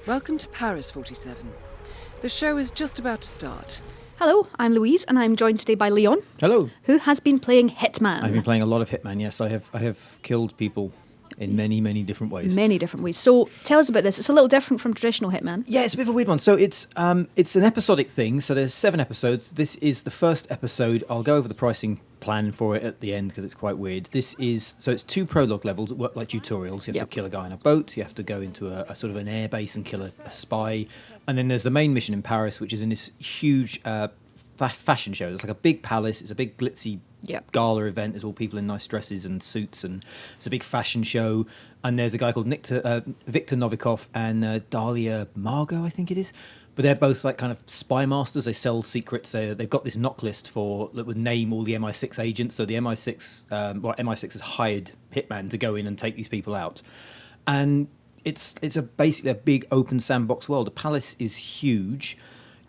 Welcome to Paris 47. The show is just about to start. Hello, I'm Louise, and I'm joined today by Leon. Hello. Who has been playing Hitman. I've been playing a lot of Hitman, yes. I have killed people in many, many different ways. Many different ways. So tell us about this. It's a little different from traditional Hitman. Yeah, it's a bit of a weird one. So it's an episodic thing. So there's 7 episodes. This is the first episode. I'll go over the pricing plan for it at the end because it's quite weird. It's 2 prologue levels that work like tutorials. You have to kill a guy on a boat. You have to go into a sort of an air base and kill a spy. And then there's the main mission in Paris, which is in this huge fashion show. It's like a big palace. It's a big glitzy gala event. There's all people in nice dresses and suits, and it's a big fashion show. And there's a guy called Victor Novikov and Dahlia Margot, I think it is. But they're both like kind of spy masters. They sell secrets. They've got this knock list that would name all the MI6 agents. So the MI6 has hired Hitman to go in and take these people out. And it's basically a big open sandbox world. The palace is huge.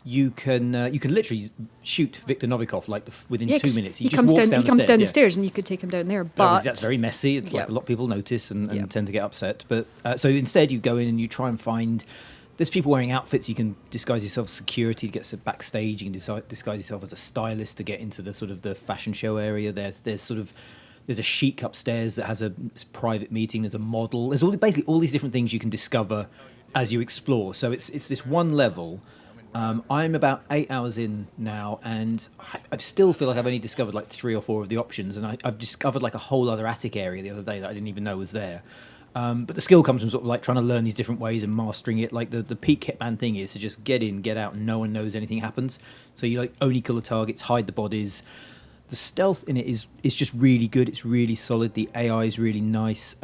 You can literally shoot Victor Novikov within 2 minutes. He comes down the stairs, and you could take him down there. But that's very messy. It's like a lot of people notice and tend to get upset. But so instead, you go in and you try and find. There's people wearing outfits. You can disguise yourself as security to get backstage. You can disguise yourself as a stylist to get into the sort of the fashion show area. There's a chic upstairs that has a private meeting. There's a model. There's basically all these different things you can discover as you explore. So it's this one level. I'm about 8 hours in now, and I still feel like I've only discovered like 3 or 4 of the options, and I've discovered like a whole other attic area the other day that I didn't even know was there. But the skill comes from sort of like trying to learn these different ways and mastering it. Like the peak Hitman thing is to just get in, get out, and no one knows anything happens. So you like only kill the targets, hide the bodies. The stealth in it is just really good. It's really solid. The AI is really nice.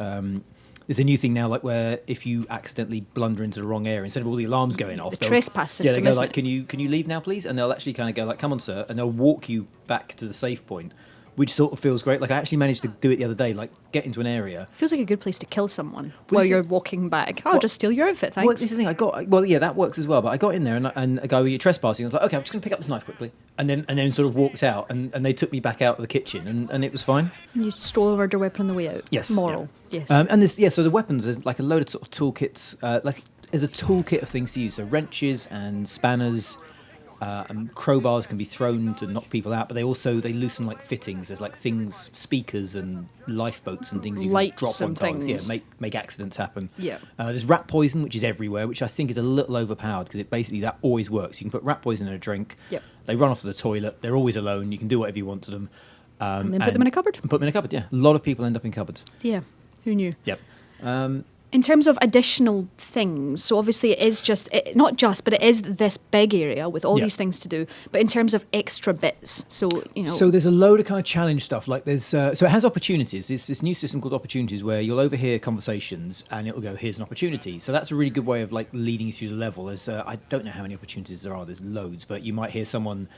There's a new thing now, like where if you accidentally blunder into the wrong area, instead of all the alarms going off, the trespass system. Yeah, they go like, "Can you leave now, please?" And they'll actually kind of go like, "Come on, sir," and they'll walk you back to the safe point, which sort of feels great. Like I actually managed to do it the other day, like get into an area. Feels like a good place to kill someone while you're walking back. I'll just steal your outfit, thanks. Well, this is the thing. That works as well. But I got in there and a guy with you trespassing. I was like, okay, I'm just going to pick up this knife quickly, and then sort of walked out, and they took me back out of the kitchen, and it was fine. You stole a murder weapon on the way out. Yes, moral. Yeah. Yes. And so the weapons is like a load of sort of toolkits. There's a toolkit of things to use. So wrenches and spanners. And crowbars can be thrown to knock people out, but they loosen like fittings. There's like things, speakers and lifeboats and things you can drop on targets. Yeah, make accidents happen. Yeah. There's rat poison, which is everywhere, which I think is a little overpowered because that always works. You can put rat poison in a drink. Yep. They run off to the toilet. They're always alone. You can do whatever you want to them. And then put them in a cupboard. And put them in a cupboard. Yeah. A lot of people end up in cupboards. Yeah. Who knew? Yep. In terms of additional things, so obviously it is but it is this big area with all these things to do. But in terms of extra bits, so there's a load of kind of challenge stuff. Like there's so it has opportunities. It's this new system called opportunities where you'll overhear conversations and it'll go, here's an opportunity. So that's a really good way of like leading you through the level. There's I don't know how many opportunities there are. There's loads, but you might hear someone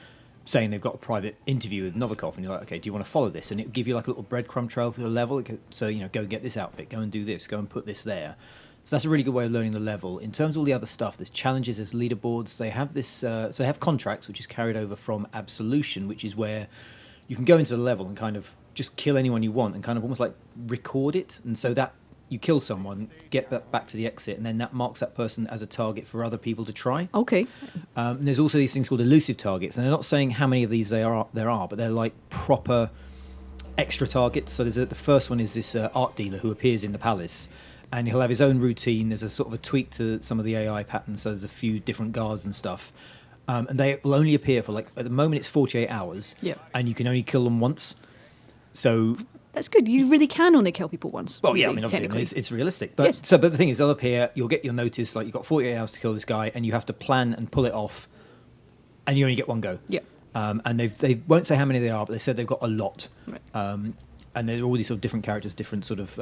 saying they've got a private interview with Novikov, and you're like, okay, do you want to follow this? And it'll give you like a little breadcrumb trail through the level. So, go get this outfit, go and do this, go and put this there. So that's a really good way of learning the level. In terms of all the other stuff, there's challenges, there's leaderboards. They have this, so they have contracts, which is carried over from Absolution, which is where you can go into the level and kind of just kill anyone you want and kind of almost like record it. And so that you kill someone, get back to the exit, and then that marks that person as a target for other people to try. Okay. And there's also these things called elusive targets, and they're not saying how many of these there are, but they're like proper extra targets. So the first one is this art dealer who appears in the palace, and he'll have his own routine. There's a sort of a tweak to some of the AI patterns, so there's a few different guards and stuff. And they will only appear for at the moment it's 48 hours, and you can only kill them once. So that's good. You really can only kill people once. Well, yeah, I mean, obviously it's realistic. But but the thing is, they'll appear, you'll get your notice, like you've got 48 hours to kill this guy, and you have to plan and pull it off, and you only get one go. Yeah. And they won't say how many they are, but they said they've got a lot. Right. And they're all these sort of different characters, different sort of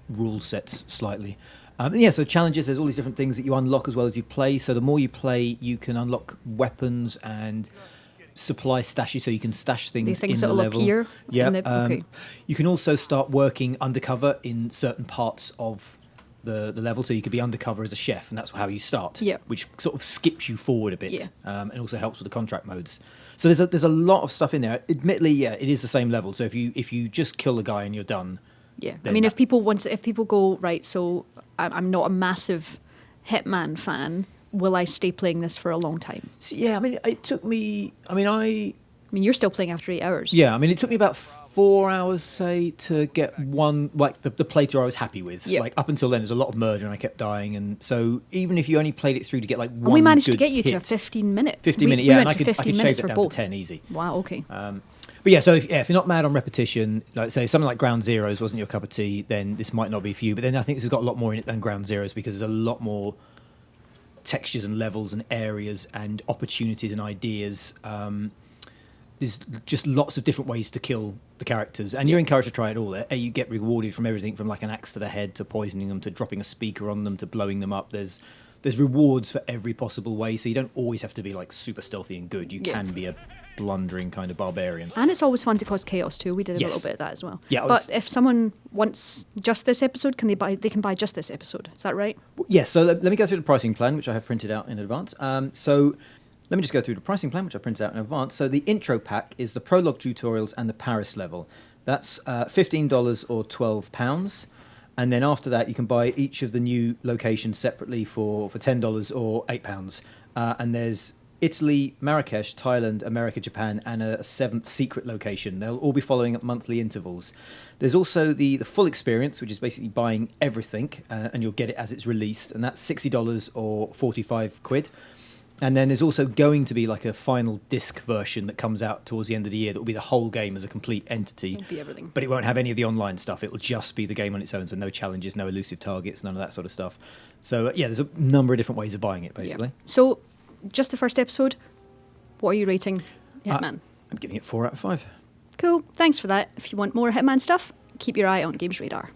rule sets slightly. So challenges, there's all these different things that you unlock as well as you play. So the more you play, you can unlock weapons and supply stashes, so you can stash things in the level. Appear. Yeah. Okay. You can also start working undercover in certain parts of the level, so you could be undercover as a chef, and that's how you start. Yeah. Which sort of skips you forward a bit, yeah. And also helps with the contract modes. So there's a lot of stuff in there. Admittedly, it is the same level. So if you just kill the guy and you're done. Yeah. I mean, if people go right, so I'm not a massive Hitman fan, will I stay playing this for a long time? So, yeah, I mean, it took me. I mean, you're still playing after 8 hours. Yeah, I mean, it took me about 4 hours, say, to get one, like the playthrough I was happy with. Yep. Like up until then, there's a lot of murder and I kept dying, and so even if you only played it through to get like one, and we managed to good get you hit, to a 15-minute. 15-minute, we yeah, went and I for could 15 shave minutes it for down both. to 10 easy. Wow. Okay. But yeah, so if you're not mad on repetition, like say something like Ground Zeroes wasn't your cup of tea, then this might not be for you. But then I think this has got a lot more in it than Ground Zeroes because there's a lot more textures and levels and areas and opportunities and ideas. There's just lots of different ways to kill the characters, and you're encouraged to try it all. You get rewarded from everything from like an axe to the head to poisoning them to dropping a speaker on them to blowing them up. There's rewards for every possible way, so you don't always have to be like super stealthy and good. You can be a blundering kind of barbarian. And it's always fun to cause chaos too. We did a Yes. little bit of that as well. Yeah, but if someone wants just this episode, they can buy just this episode. Is that right? Yes, so let me go through the pricing plan, which I have printed out in advance. So let me just go through the pricing plan, which I printed out in advance. So the intro pack is the prologue tutorials and the Paris level. That's $15 or £12. And then after that, you can buy each of the new locations separately for $10 or £8. And there's Italy, Marrakesh, Thailand, America, Japan, and a 7th secret location. They'll all be following at monthly intervals. There's also the full experience, which is basically buying everything, and you'll get it as it's released, and that's $60 or 45 quid. And then there's also going to be like a final disc version that comes out towards the end of the year that will be the whole game as a complete entity. It'll be everything. But it won't have any of the online stuff. It will just be the game on its own, so no challenges, no elusive targets, none of that sort of stuff. So yeah, there's a number of different ways of buying it, basically. Yeah. So just the first episode, what are you rating Hitman? I'm giving it 4 out of 5. Cool. Thanks for that. If you want more Hitman stuff, keep your eye on Games Radar.